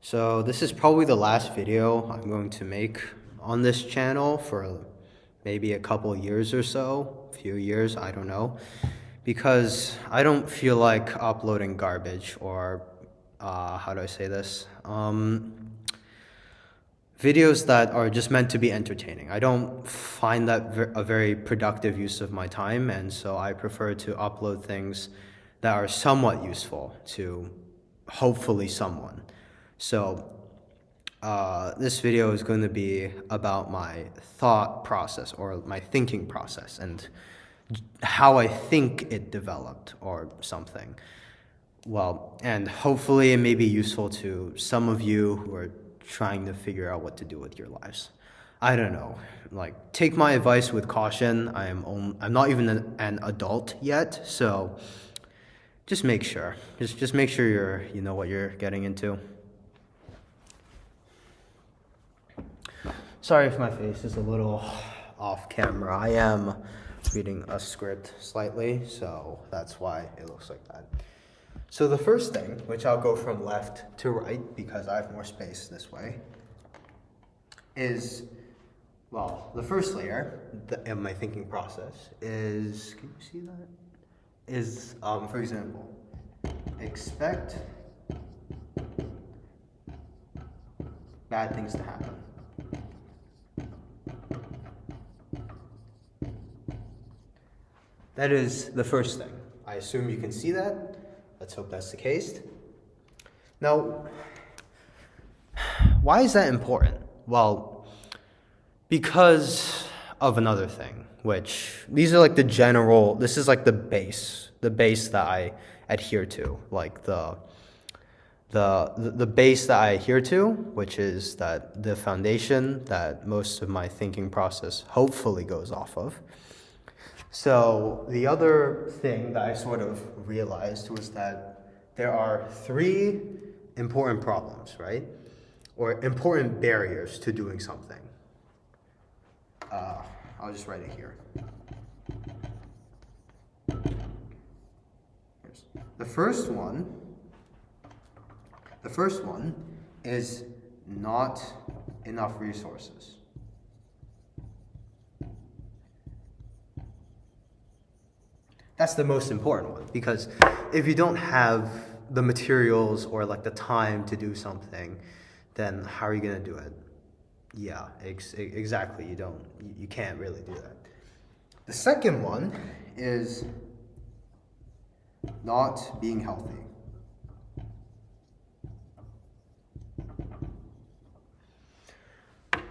So this is probably the last video I'm going to make on this channel for maybe a couple years or so, few years, I don't know, because I don't feel like uploading garbage or how do I say this? Videos that are just meant to be entertaining. I don't find that a very productive use of my time, and so I prefer to upload things that are somewhat useful to hopefully someone. So this video is going to be about my thought process or my thinking process and how I think it developed or something. Well, and hopefully it may be useful to some of you who are trying to figure out what to do with your lives. I don't know. Like, take my advice with caution. I'm not even an adult yet, so just make sure. Just make sure you know what you're getting into. Sorry if my face is a little off camera. I am reading a script slightly, so that's why it looks like that. So the first thing, which I'll go from left to right because I have more space this way, is, well, the first layer in my thinking process is, can you see that? Is, for example, expect bad things to happen. That is the first thing. I assume you can see that. Let's hope that's the case. Now, why is that important? Well, because of another thing, which these are like the general, this is like the base that I adhere to, like the base that I adhere to, which is that the foundation that most of my thinking process hopefully goes off of. So the other thing that I sort of realized was that there are three important problems, right? Or important barriers to doing something. I'll just write it here. The first one is not enough resources. That's the most important one, because if you don't have the materials or like the time to do something, then how are you gonna do it? Yeah, exactly. You can't really do that. The second one is not being healthy.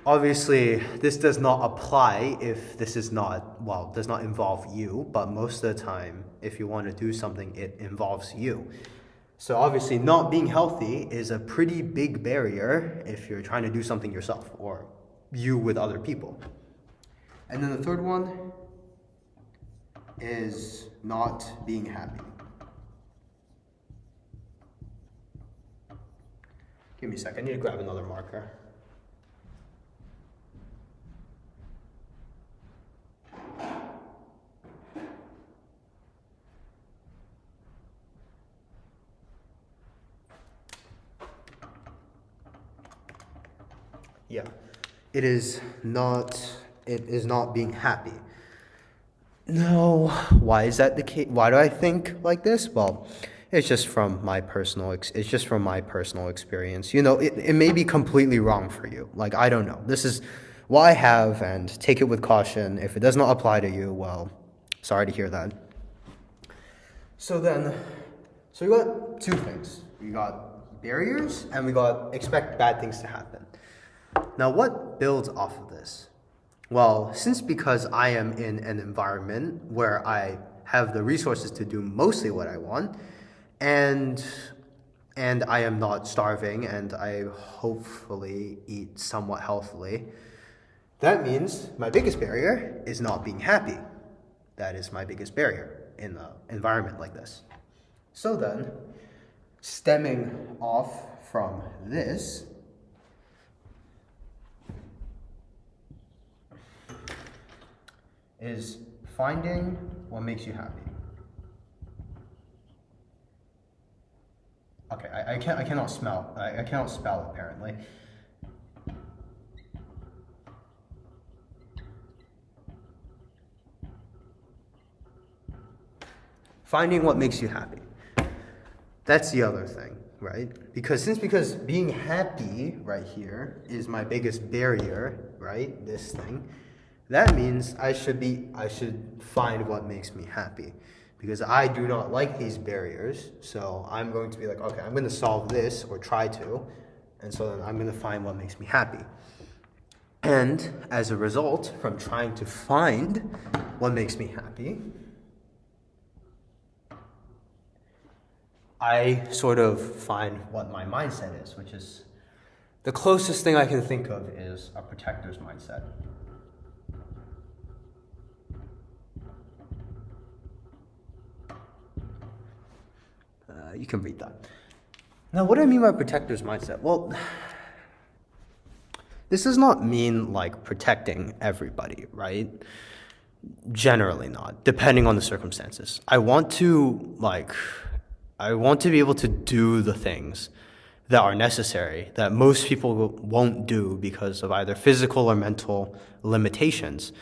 Obviously, this does not apply if this is not, well, does not involve you, but most of the time, if you want to do something, it involves you. So obviously, not being healthy is a pretty big barrier if you're trying to do something yourself or you with other people. And then the third one is not being happy. Give me a second, I need to grab another marker. Yeah, it is not being happy. No, why is that the case? Why do I think like this? Well, it's just from my personal experience. You know, it may be completely wrong for you. Like, I don't know. This is what I have, and take it with caution. If it does not apply to you, well, sorry to hear that. So we got two things. We got barriers, and we got expect bad things to happen. Now, what builds off of this? Well, because I am in an environment where I have the resources to do mostly what I want, and I am not starving, and I hopefully eat somewhat healthily, that means my biggest barrier is not being happy. That is my biggest barrier in an environment like this. So then, stemming off from this, is finding what makes you happy. Okay, I cannot smell. I cannot spell apparently. Finding what makes you happy. That's the other thing, right? Because being happy right here is my biggest barrier, right? This thing. That means I should find what makes me happy. Because I do not like these barriers, so I'm going to be like, okay, I'm going to solve this or try to, and so then I'm going to find what makes me happy. And as a result, from trying to find what makes me happy, I sort of find what my mindset is, which is the closest thing I can think of is a protector's mindset. You can read that. Now, what do I mean by protector's mindset? Well, this does not mean like protecting everybody, right? Generally not, depending on the circumstances. I want to be able to do the things that are necessary that most people won't do because of either physical or mental limitations.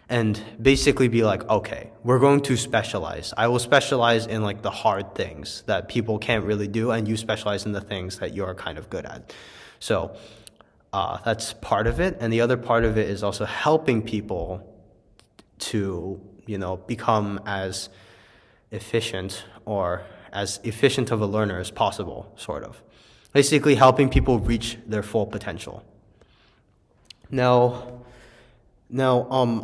And basically be like, okay, we're going to specialize. I will specialize in like the hard things that people can't really do, and you specialize in the things that you're kind of good at. So that's part of it. And the other part of it is also helping people to, become as efficient of a learner as possible, sort of. Basically helping people reach their full potential. Now,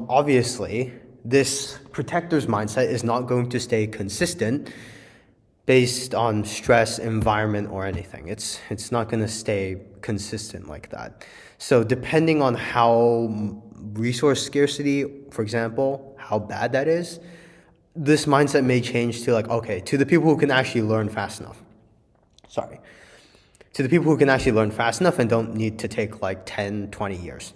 obviously, this protector's mindset is not going to stay consistent based on stress, environment, or anything. It's not going to stay consistent like that. So depending on how resource scarcity, for example, how bad that is, this mindset may change to like, okay, to the people who can actually learn fast enough. To the people who can actually learn fast enough and don't need to take like 10, 20 years.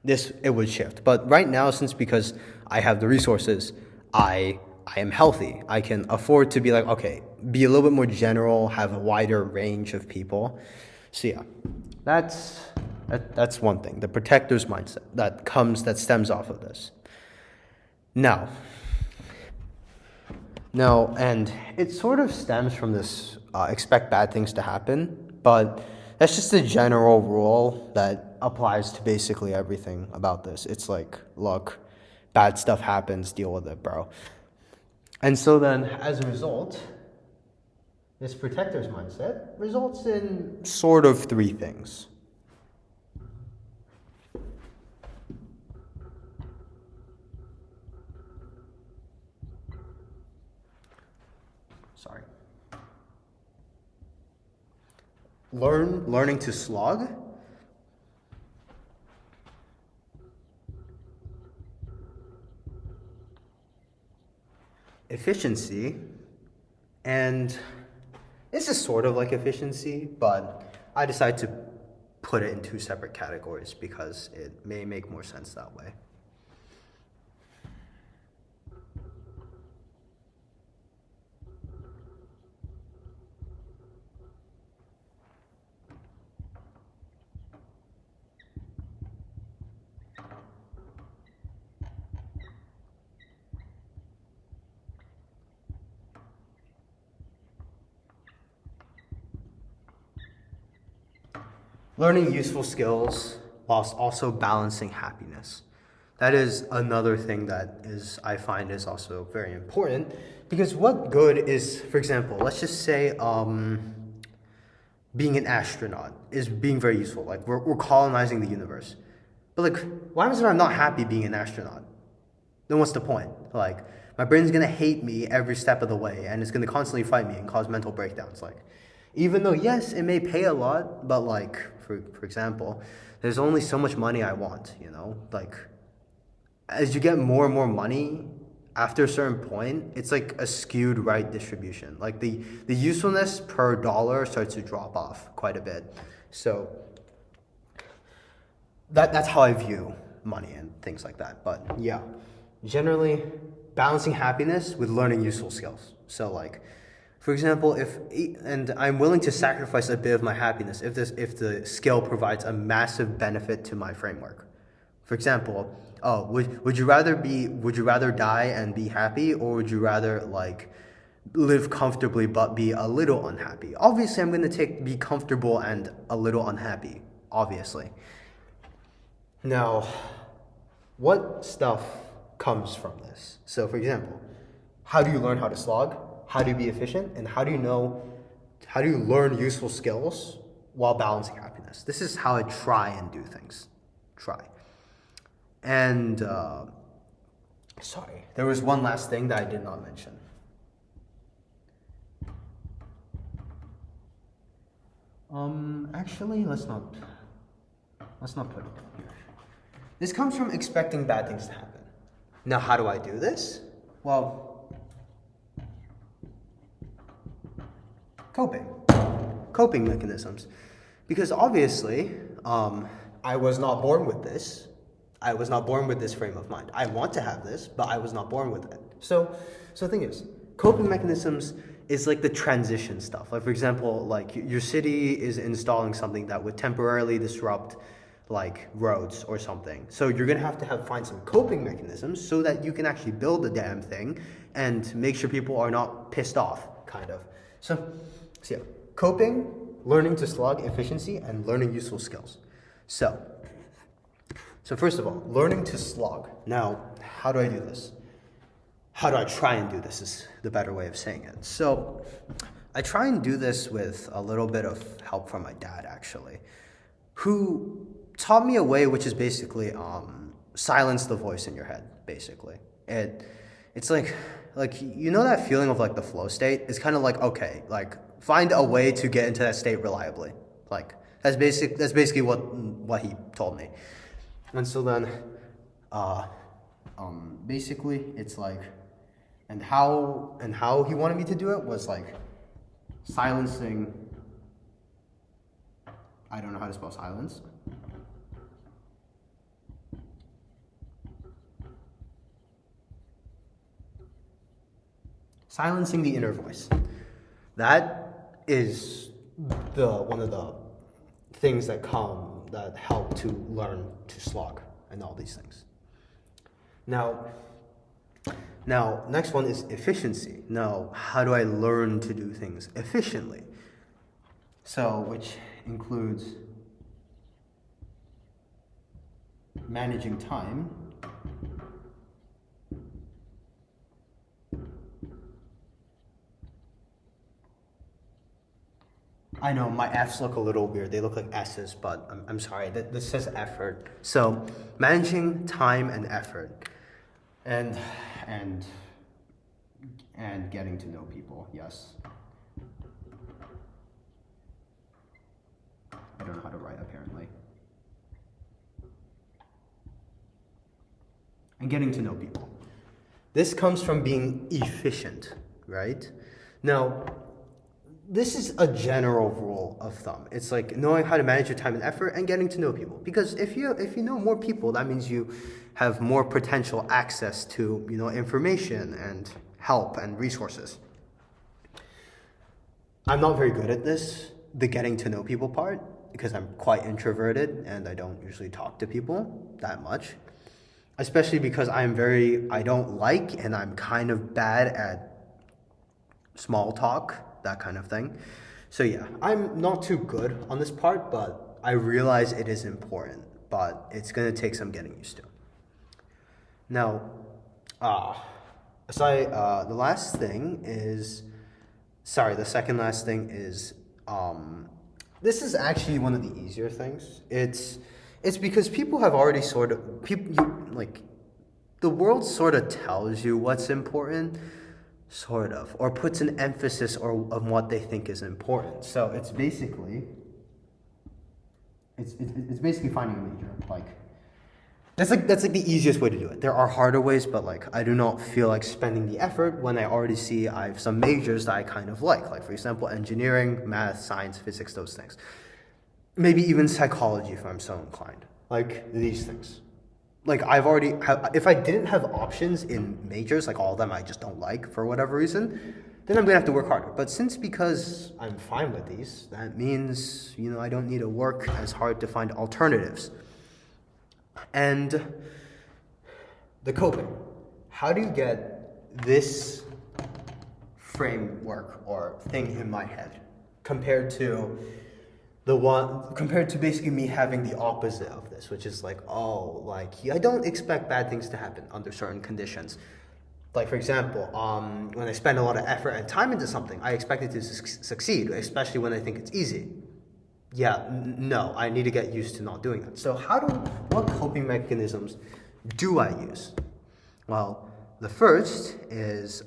It would shift. But right now, because I have the resources, I am healthy. I can afford to be like, okay, be a little bit more general, have a wider range of people. So yeah, that's one thing, the protector's mindset that stems off of this. Now, and it sort of stems from this expect bad things to happen, but that's just a general rule that applies to basically everything about this. It's like, look, bad stuff happens, deal with it, bro. And so then, as a result, this protector's mindset results in sort of three things. Learning to slog. Efficiency. And this is sort of like efficiency, but I decided to put it in two separate categories because it may make more sense that way. Learning useful skills whilst also balancing happiness. That is another thing that I find is also very important, because what good is, for example, let's just say being an astronaut is being very useful. Like we're colonizing the universe. But like, what happens if I'm not happy being an astronaut? Then what's the point? Like, my brain's gonna hate me every step of the way, and it's gonna constantly fight me and cause mental breakdowns. Like, even though, yes, it may pay a lot, but like, for example, there's only so much money I want, Like, as you get more and more money, after a certain point, it's like a skewed right distribution. Like, the usefulness per dollar starts to drop off quite a bit. So, that's how I view money and things like that. But, yeah, generally, balancing happiness with learning useful skills. So, like, For example, and I'm willing to sacrifice a bit of my happiness if the skill provides a massive benefit to my framework. For example, would you rather die and be happy, or would you rather like live comfortably but be a little unhappy? Obviously, I'm going to be comfortable and a little unhappy, obviously. Now, what stuff comes from this? So, for example, how do you learn how to slog? How do you be efficient? And how do you learn useful skills while balancing happiness? This is how I try and do things. And, sorry, there was one last thing that I did not mention. Actually, let's not put it down here. This comes from expecting bad things to happen. Now, how do I do this? Well, coping mechanisms. Because obviously, I was not born with this. I was not born with this frame of mind. I want to have this, but I was not born with it. So the thing is, coping mechanisms is like the transition stuff. Like, for example, like your city is installing something that would temporarily disrupt like roads or something. So you're gonna have to find some coping mechanisms so that you can actually build the damn thing and make sure people are not pissed off, kind of. So yeah, coping, learning to slog, efficiency, and learning useful skills. So first of all, learning to slog. Now, how do I do this? How do I try and do this is the better way of saying it. So I try and do this with a little bit of help from my dad, actually, who taught me a way which is basically silence the voice in your head, basically. It's like you know that feeling of like the flow state? It's kind of like, okay, like find a way to get into that state reliably. Like that's basically what he told me. And so then basically it's like, and how he wanted me to do it was like silencing, I don't know how to spell silence. Silencing the inner voice. That is one of the things that help to learn to slog and all these things. Now, next one is efficiency. Now, how do I learn to do things efficiently? So, which includes managing time, I know my F's look a little weird. They look like S's, but I'm sorry. This says effort. So managing time and effort, and getting to know people. Yes. I don't know how to write apparently. And getting to know people. This comes from being efficient, right? Now, this is a general rule of thumb. It's like knowing how to manage your time and effort and getting to know people. Because if you know more people, that means you have more potential access to, information and help and resources. I'm not very good at this, the getting to know people part, because I'm quite introverted and I don't usually talk to people that much. Especially because I don't like and I'm kind of bad at small talk, that kind of thing. So yeah, I'm not too good on this part, but I realize it is important, but it's going to take some getting used to. Now, the second last thing is, this is actually one of the easier things. It's because people have already the world sort of tells you what's important, sort of, or puts an emphasis on what they think is important. So it's basically finding a major. Like that's like the easiest way to do it. There are harder ways, but like I do not feel like spending the effort when I already see I have some majors that I kind of like for example, engineering, math, science, physics, those things. Maybe even psychology if I'm so inclined. Like these things. Like if I didn't have options in majors, like all of them I just don't like for whatever reason, then I'm gonna have to work harder. But because I'm fine with these, that means, I don't need to work as hard to find alternatives. And the coping. How do you get this framework or thing in my head compared to basically me having the opposite of this, which is like, I don't expect bad things to happen under certain conditions. Like, for example, when I spend a lot of effort and time into something, I expect it to succeed, especially when I think it's easy. No, I need to get used to not doing that. So what coping mechanisms do I use? Well, the first is,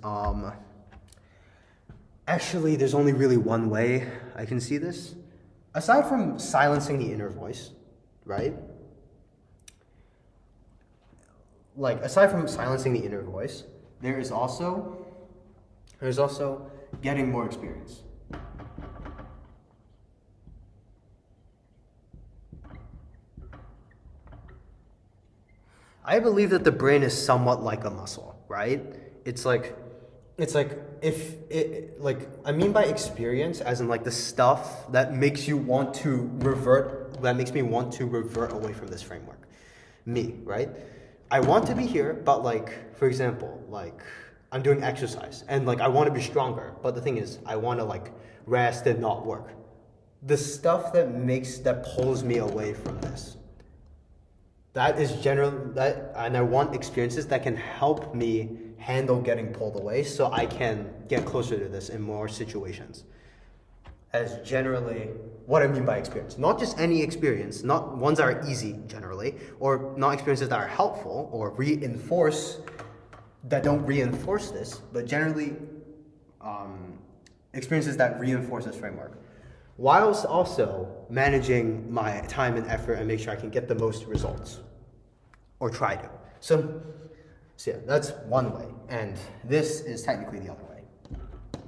actually, there's only really one way I can see this. Aside from silencing the inner voice, right? Aside from silencing the inner voice, there's also getting more experience. I believe that the brain is somewhat like a muscle, right? I mean by experience as in like the stuff that makes me want to revert away from this framework. Me, right? I want to be here, but for example, I'm doing exercise and I want to be stronger, but the thing is I want to rest and not work. The stuff that pulls me away from this. That is and I want experiences that can help me handle getting pulled away so I can get closer to this in more situations. That is generally what I mean by experience. Not just any experience, not ones that are easy generally, or not experiences that are helpful or that don't reinforce this, but generally experiences that reinforce this framework. Whilst also managing my time and effort and make sure I can get the most results, or try to. So yeah, that's one way, and this is technically the other way.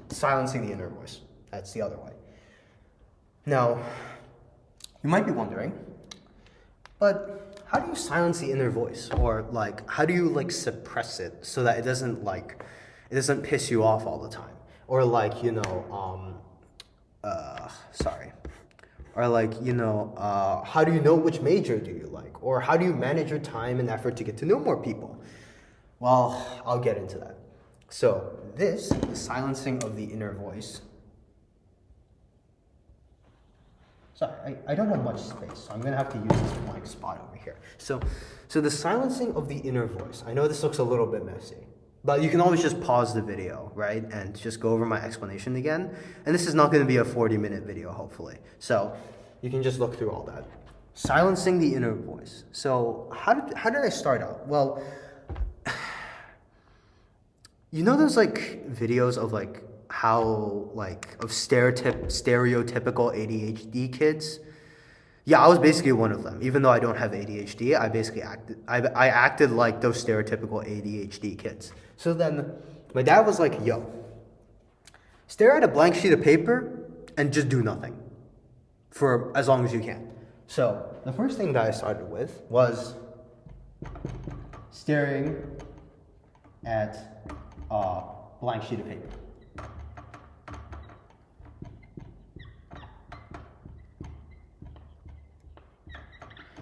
Silencing the inner voice, that's the other way. Now, you might be wondering, but how do you silence the inner voice? Or how do you suppress it so that it doesn't piss you off all the time? Or how do you know which major do you like? Or how do you manage your time and effort to get to know more people? Well, I'll get into that. So this, the silencing of the inner voice. Sorry, I don't have much space, so I'm gonna have to use this blank spot over here. So the silencing of the inner voice. I know this looks a little bit messy, but you can always just pause the video, right? And just go over my explanation again. And this is not gonna be a 40-minute video, hopefully. So you can just look through all that. Silencing the inner voice. So how did I start out? Well, those videos of of stereotypical ADHD kids? Yeah, I was basically one of them. Even though I don't have ADHD, I acted like those stereotypical ADHD kids. So then my dad was like, yo, stare at a blank sheet of paper and just do nothing for as long as you can. So the first thing that I started with was staring at a blank sheet of paper.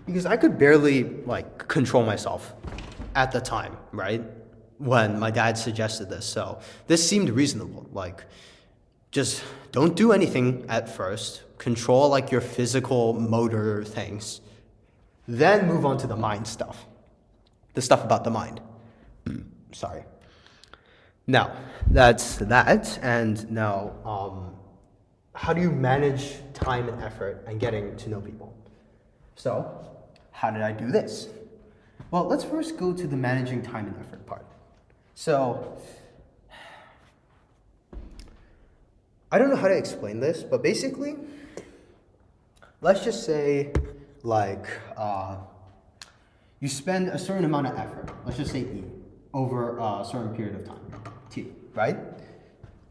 Because I could barely control myself at the time, right? When my dad suggested this. So this seemed reasonable. Just don't do anything at first. Control your physical motor things. Then move on to the mind stuff. The stuff about the mind. Sorry. Now, that's that. And now, how do you manage time and effort and getting to know people? So, how did I do this? Well, let's first go to the managing time and effort part. So, I don't know how to explain this, but basically, let's just say, you spend a certain amount of effort, let's just say E, over a certain period of time, T, right?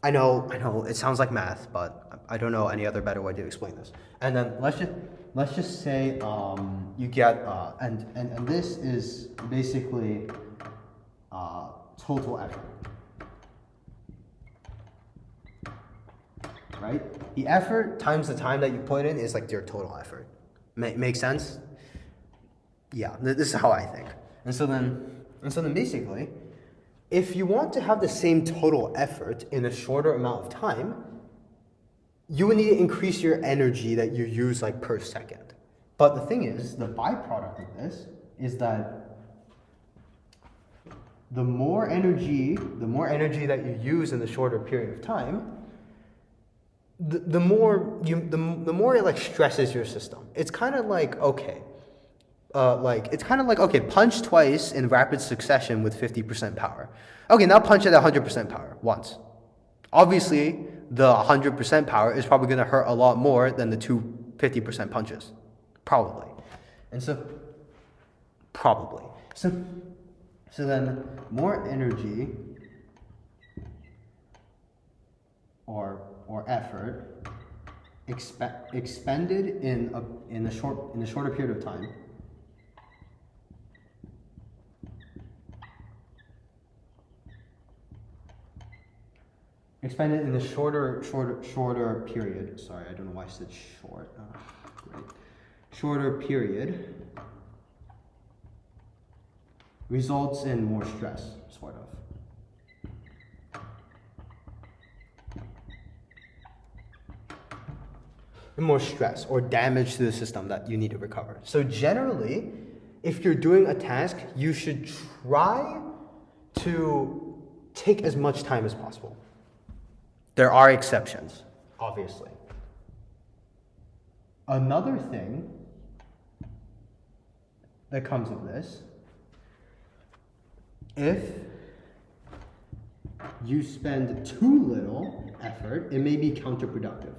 I know, it sounds like math, but I don't know any other better way to explain this. And then let's just say you get and this is basically total effort. right? The effort times the time that you put in is like your total effort. Make sense? Yeah, this is how I think. And so then basically, if you want to have the same total effort in a shorter amount of time, you would need to increase your energy that you use like per second. But the thing is, the byproduct of this is that the more energy that you use in the shorter period of time, the more it like stresses your system. It's kind of like okay, punch twice in rapid succession with 50% power. Okay, now punch at 100% power once. Obviously, the 100% power is probably going to hurt a lot more than the two 50% punches. Probably. And so, probably. So then more energy or effort expended in a shorter period of time expended in a shorter period. Sorry, I don't know why I said short. Great. Shorter period results in more stress, sort of. And more stress or damage to the system that you need to recover. So generally, if you're doing a task, you should try to take as much time as possible. There are exceptions, obviously. Another thing that comes of this, if you spend too little effort, it may be counterproductive.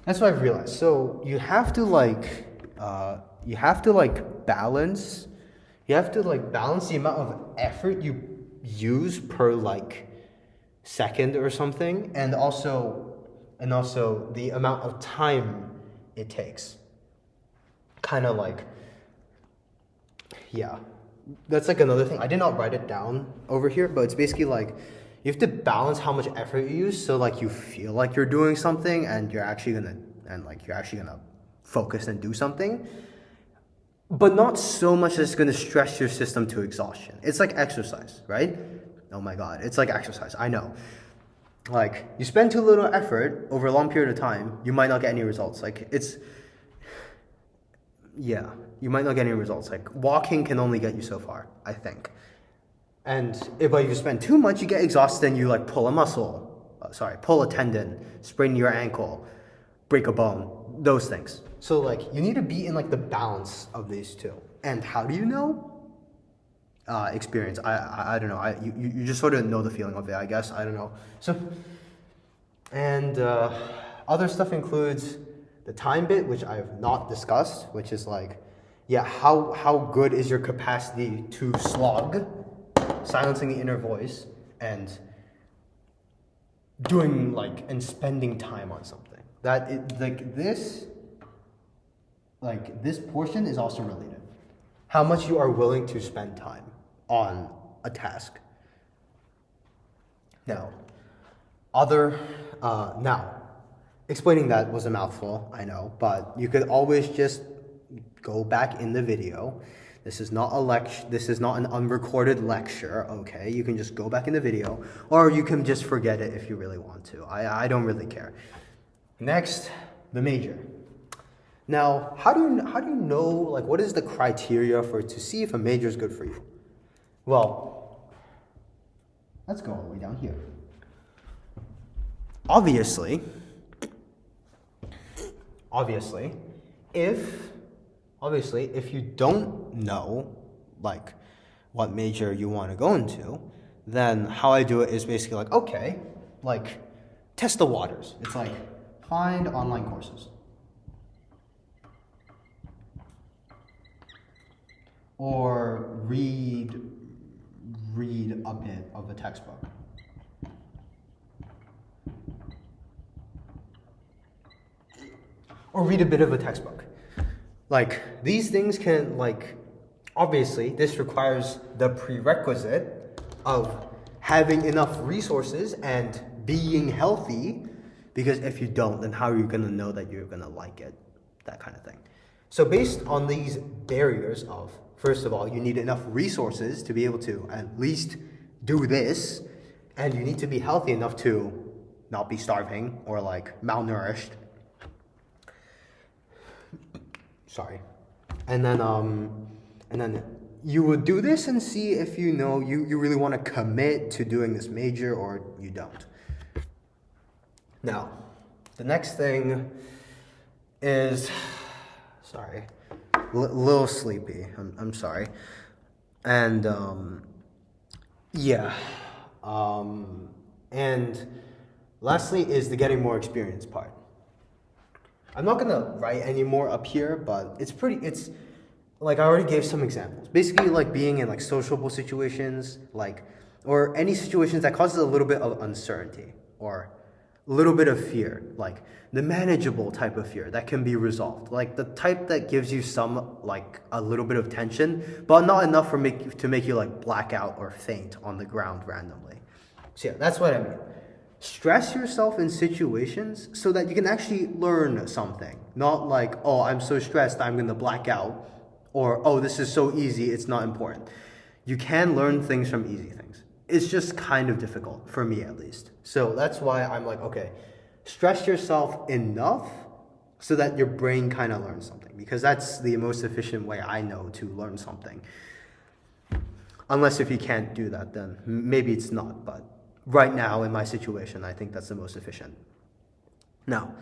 That's what I've realized. So you have to balance the amount of effort you use per like second or something, and also the amount of time it takes. Kind of like, yeah, that's like another thing. I did not write it down over here, but it's basically like, you have to balance how much effort you use, so like you feel like you're doing something and you're actually gonna focus and do something, but not so much that it's gonna stress your system to exhaustion. It's like exercise, right? Oh my god, it's like exercise. I know. Like, you spend too little effort over a long period of time, you might not get any results. You might not get any results. Like, walking can only get you so far, I think. But if you spend too much, you get exhausted and you like pull a tendon, sprain your ankle, break a bone, those things. So like, you need to be in like the balance of these two. And how do you know? Experience. I don't know. You just sort of know the feeling of it, I guess. I don't know. So, and other stuff includes the time bit, which I have not discussed, which is like, how good is your capacity to slog, silencing the inner voice, and spending time on something. This portion is also related. How much you are willing to spend time on a task. Now, explaining that was a mouthful, I know, but you could always just go back in the video. This is not a lecture. This is not an unrecorded lecture, okay? You can just go back in the video, or you can just forget it if you really want to. I don't really care. Next, the major. Now, how do you know, like, what is the criteria to see if a major is good for you? Well, let's go all the way down here. Obviously, if you don't know, like, what major you want to go into, then how I do it is basically like, okay, like, test the waters. It's like, find online courses. or read a bit of a textbook. Or read a bit of a textbook. Like, these things can, like, obviously, this requires the prerequisite of having enough resources and being healthy, because if you don't, then how are you gonna know that you're gonna like it? That kind of thing. So based on these barriers of, first of all, you need enough resources to be able to at least do this, and you need to be healthy enough to not be starving or like malnourished. Sorry. And then you would do this and see if you know you really want to commit to doing this major or you don't. Now, the next thing is, sorry, little sleepy. I'm sorry. And and lastly is the getting more experience part. I'm not gonna write any more up here, but it's like I already gave some examples. Basically, like being in like sociable situations, like, or any situations that causes a little bit of uncertainty or a little bit of fear, like the manageable type of fear that can be resolved, like the type that gives you some, like a little bit of tension, but not enough to make you like black out or faint on the ground randomly. So yeah, that's what I mean. Stress yourself in situations so that you can actually learn something. Not like, oh, I'm so stressed, I'm gonna black out. Or, oh, this is so easy, it's not important. You can learn things from easy things. It's just kind of difficult, for me at least. So that's why I'm like, okay, stress yourself enough so that your brain kind of learns something. Because that's the most efficient way I know to learn something. Unless if you can't do that, then maybe it's not. But right now, in my situation, I think that's the most efficient. Now,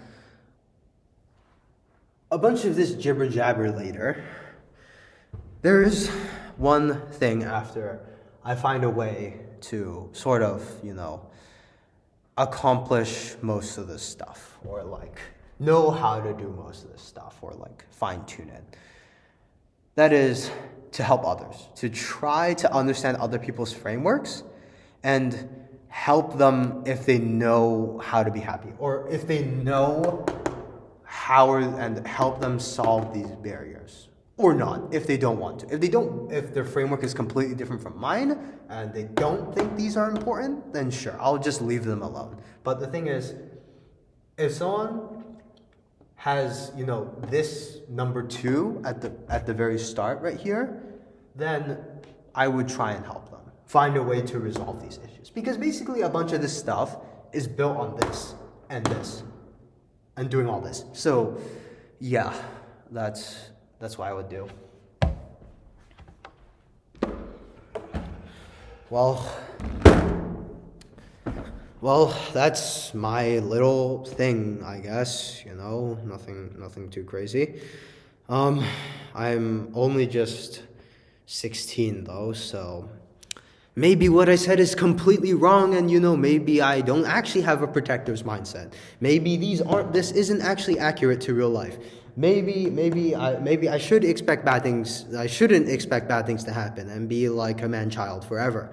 a bunch of this jibber jabber later, there is one thing after I find a way to sort of, accomplish most of this stuff, or like know how to do most of this stuff, or like fine tune it. That is to help others, to try to understand other people's frameworks and help them if they know how to be happy, or if they know how, and help them solve these barriers. Or not, if they don't want to. If their framework is completely different from mine, and they don't think these are important, then sure, I'll just leave them alone. But the thing is, if someone has, this number 2 at the very start right here, then I would try and help them find a way to resolve these issues. Because basically a bunch of this stuff is built on this, and doing all this. So, yeah, that's what I would do. Well, that's my little thing, I guess, nothing too crazy. I'm only just 16 though, so maybe what I said is completely wrong, and maybe I don't actually have a protector's mindset. Maybe this isn't actually accurate to real life. Maybe I should expect bad things. I shouldn't expect bad things to happen and be like a man-child forever.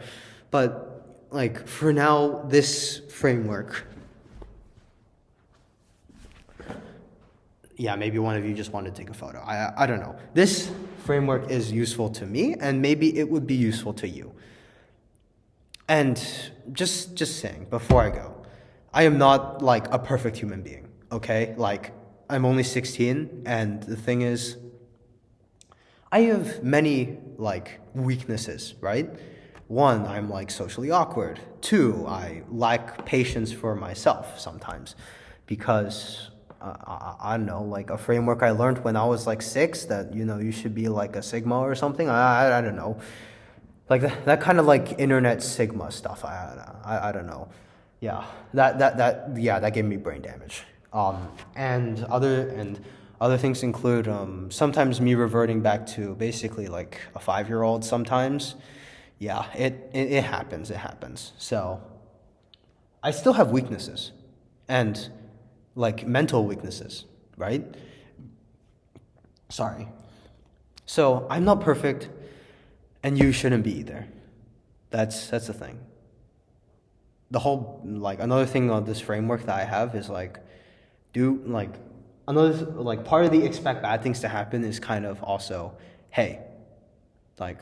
But like for now, this framework. Yeah, maybe one of you just wanted to take a photo. I don't know. This framework is useful to me, and maybe it would be useful to you. And just saying before I go, I am not like a perfect human being. Okay, like. I'm only 16, and the thing is, I have many, like, weaknesses, right? 1, I'm, like, socially awkward. 2, I lack patience for myself sometimes because, I don't know, like, a framework I learned when I was, like, 6 that, you should be, like, a Sigma or something. I don't know. Like, that kind of, like, internet Sigma stuff. I don't know. Yeah, that gave me brain damage. And other things include sometimes me reverting back to basically like a 5-year-old sometimes. Yeah, it happens. So I still have weaknesses and like mental weaknesses, right? Sorry. So I'm not perfect. And you shouldn't be either. That's the thing. The whole, like, another thing on this framework that I have is like, part of the expect bad things to happen is kind of also, hey, like,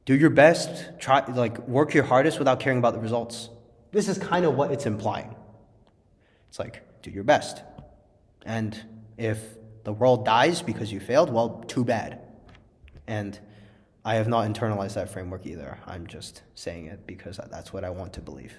do your best, try, like, work your hardest without caring about the results. This is kind of what it's implying. It's like, do your best. And if the world dies because you failed, well, too bad. And I have not internalized that framework either. I'm just saying it because that's what I want to believe.